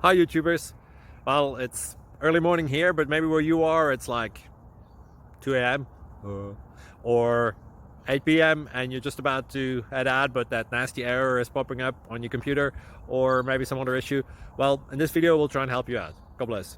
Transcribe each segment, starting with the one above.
Hi YouTubers. Well, it's early morning here, but maybe where you are it's like 2 a.m. or 8 p.m. and you're just about to head out, but that nasty error is popping up on your computer, or maybe some other issue. Well, in this video we'll try and help you out. God bless.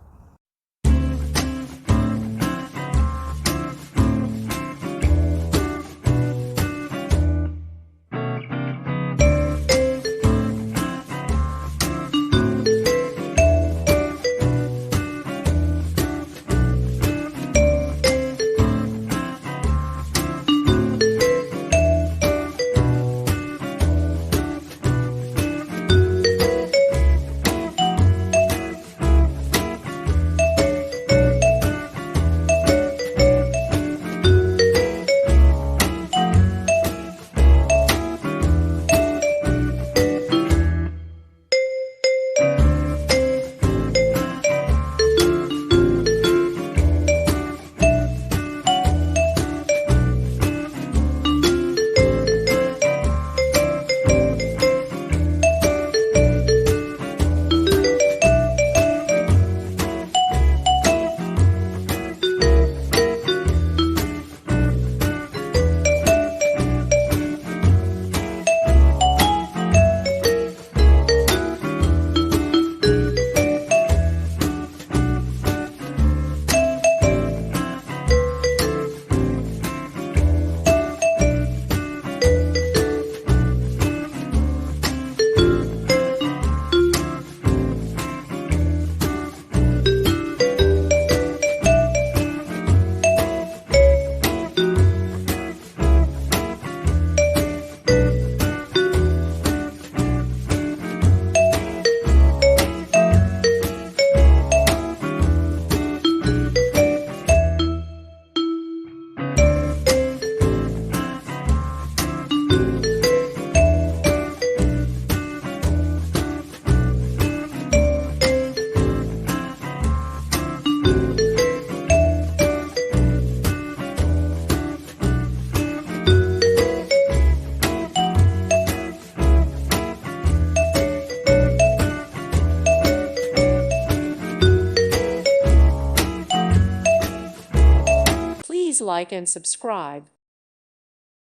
Please like and subscribe.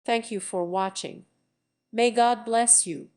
Thank you for watching. May God bless you.